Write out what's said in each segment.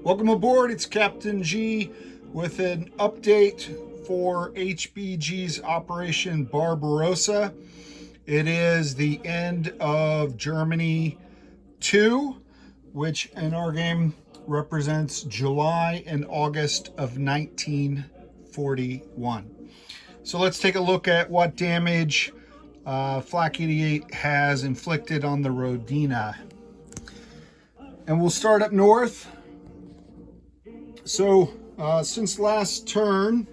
Welcome aboard, it's Captain G with an update for HBG's Operation Barbarossa. It is the end of Germany 2, which in our game represents July and August of 1941. So let's take a look at what damage Flak 88 has inflicted on the Rodina. And we'll start up north. So since last turn,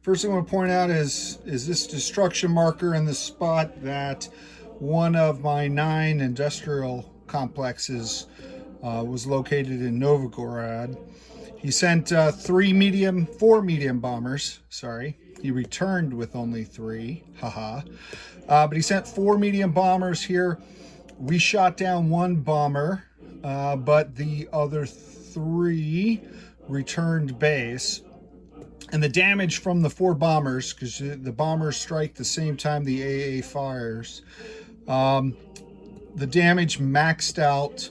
first thing I want to point out is this destruction marker in the spot that one of my 9 industrial complexes was located in Novgorod. He sent 4 medium bombers, sorry. He returned with only 3, haha. But he sent 4 medium bombers here. We shot down 1 bomber, but the other 3 returned base. And the damage from the 4 bombers, because the bombers strike the same time the AA fires, the damage maxed out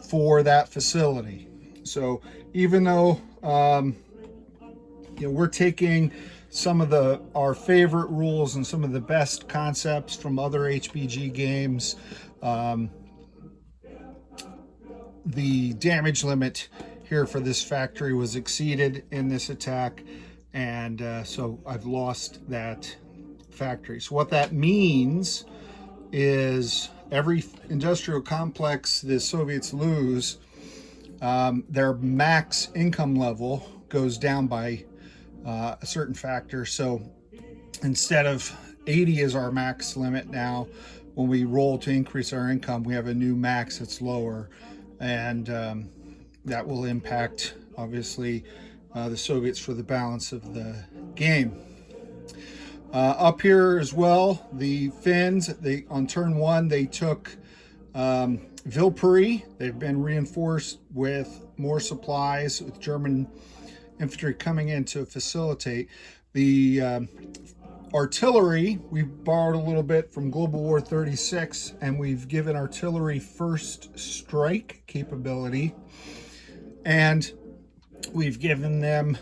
for that facility. So even though we're taking some of our favorite rules and some of the best concepts from other HBG games, the damage limit here for this factory was exceeded in this attack, and so I've lost that factory. So what that means is every industrial complex the Soviets lose, their max income level goes down by a certain factor. So instead of 80 as our max limit now, when we roll to increase our income, we have a new max that's lower, and that will impact, obviously, the Soviets for the balance of the game. Up here as well, the Finns, on turn 1, they took Vilpuri. They've been reinforced with more supplies, with German infantry coming in to facilitate. The artillery, we borrowed a little bit from Global War 36, and we've given artillery first strike capability. And we've given them,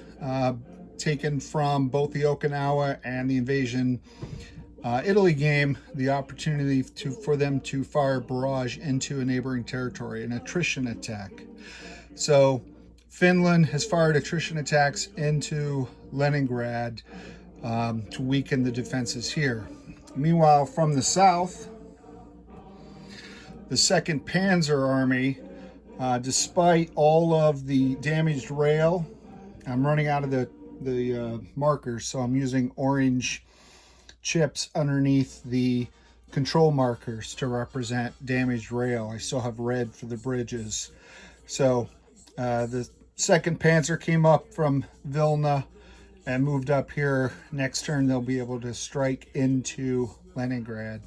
taken from both the Okinawa and the Invasion Italy game, the opportunity for them to fire barrage into a neighboring territory, an attrition attack. So Finland has fired attrition attacks into Leningrad to weaken the defenses here. Meanwhile, from the south, the 2nd Panzer Army, despite all of the damaged rail, I'm running out of the markers, so I'm using orange chips underneath the control markers to represent damaged rail. I still have red for the bridges. So the 2nd Panzer came up from Vilna and moved up here. Next turn they'll be able to strike into Leningrad,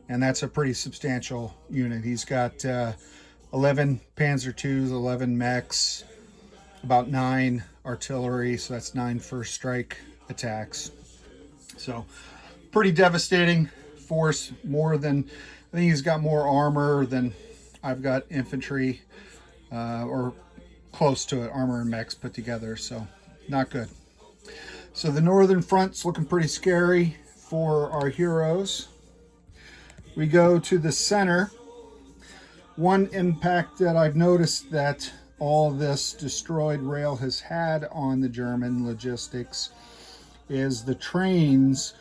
and that's a pretty substantial unit. He's got 11 Panzer IIs, 11 mechs, about 9 artillery, so that's 9 first strike attacks. So pretty devastating force, more than, I think he's got more armor than I've got infantry, or close to it, armor and mechs put together, so not good. So the northern front's looking pretty scary for our heroes. We go to the center. One impact that I've noticed that all this destroyed rail has had on the German logistics is the trains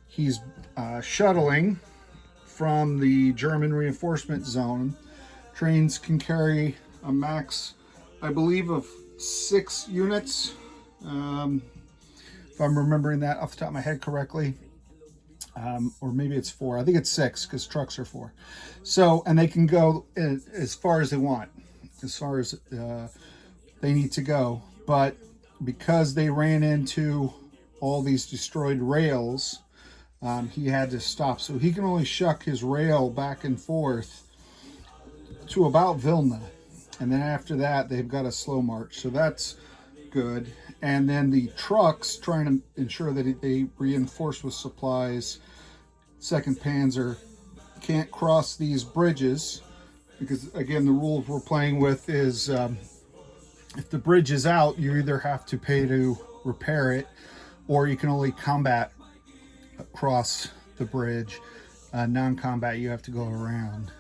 he's shuttling from the German reinforcement zone. Trains can carry a max, I believe, of 6 units, if I'm remembering that off the top of my head correctly. Or maybe it's 4. I think it's 6 because trucks are 4. So, and they can go as far as they want, as far as they need to go. But because they ran into all these destroyed rails, he had to stop. So he can only shuck his rail back and forth to about Vilna. And then after that, they've got a slow march. So that's good. And then the trucks, trying to ensure that they reinforce with supplies. 2nd Panzer can't cross these bridges because, again, the rules we're playing with is If the bridge is out, you either have to pay to repair it, or you can only combat across the bridge. Non-combat, you have to go around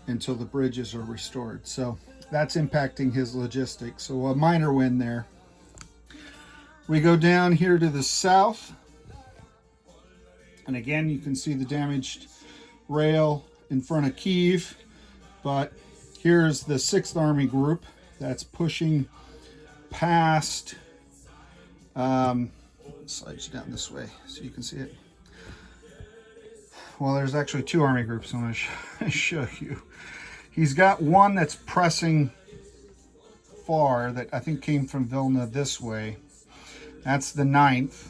until the bridges are restored. So that's impacting his logistics. So a minor win there. We go down here to the south, and again you can see the damaged rail in front of Kyiv, but here's the 6th Army Group that's pushing past, slide you down this way so you can see it. Well, there's actually 2 army groups I'm going to show you. He's got one that's pressing far that I think came from Vilna this way. That's the 9th.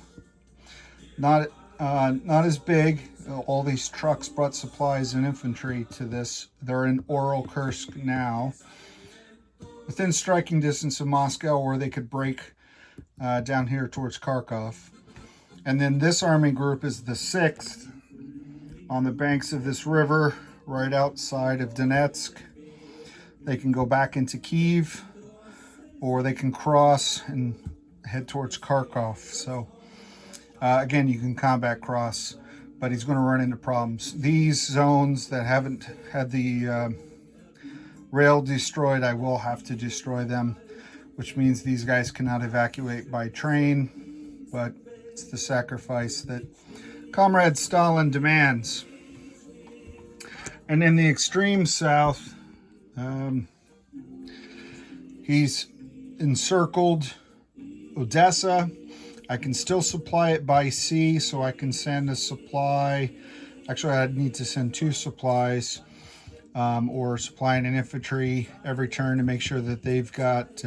Not as big. All these trucks brought supplies and infantry to this. They're in Oral Kursk now, within striking distance of Moscow, or they could break down here towards Kharkov. And then this army group is the 6th, on the banks of this river, right outside of Donetsk. They can go back into Kyiv, or they can cross and head towards Kharkov. So again, you can combat cross, but he's going to run into problems. These zones that haven't had the rail destroyed, I will have to destroy them, which means these guys cannot evacuate by train, but it's the sacrifice that Comrade Stalin demands. And in the extreme south, he's encircled Odessa. I can still supply it by sea, so I can send a supply. Actually, I'd need to send 2 supplies, or supplying an infantry every turn to make sure that they've got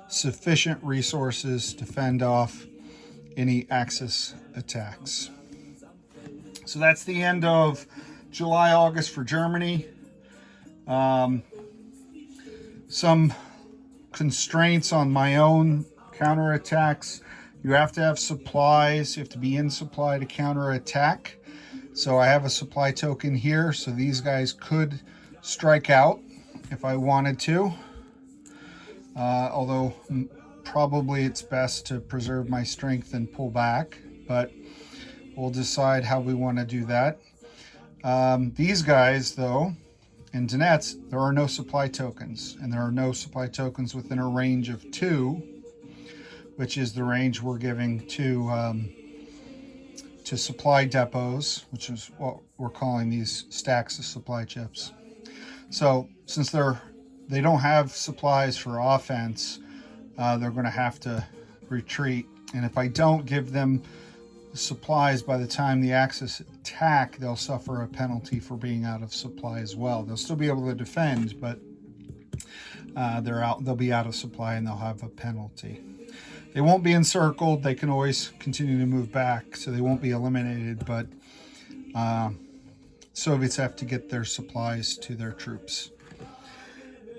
sufficient resources to fend off any Axis attacks. So that's the end of July, August for Germany. Some constraints on my own counterattacks. You have to have supplies. You have to be in supply to counterattack. So I have a supply token here. So these guys could strike out if I wanted to. Although probably it's best to preserve my strength and pull back. But we'll decide how we want to do that. These guys, though, in Donetsk, there are no supply tokens. And there are no supply tokens within a range of 2, which is the range we're giving to supply depots, which is what we're calling these stacks of supply chips. So since they don't have supplies for offense, they're going to have to retreat. And if I don't give them supplies by the time the Axis attack, they'll suffer a penalty for being out of supply as well. They'll still be able to defend, but they'll be out of supply and they'll have a penalty. They won't be encircled. They can always continue to move back, so they won't be eliminated, but Soviets have to get their supplies to their troops.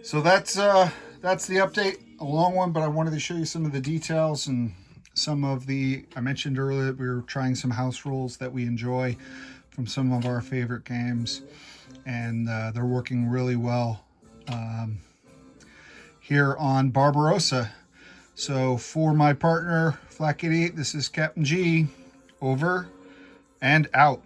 So that's the update. A long one, but I wanted to show you some of the details and some of the, I mentioned earlier that we were trying some house rules that we enjoy from some of our favorite games, and they're working really well here on Barbarossa. So for my partner, Flak88, this is Captain G, over and out.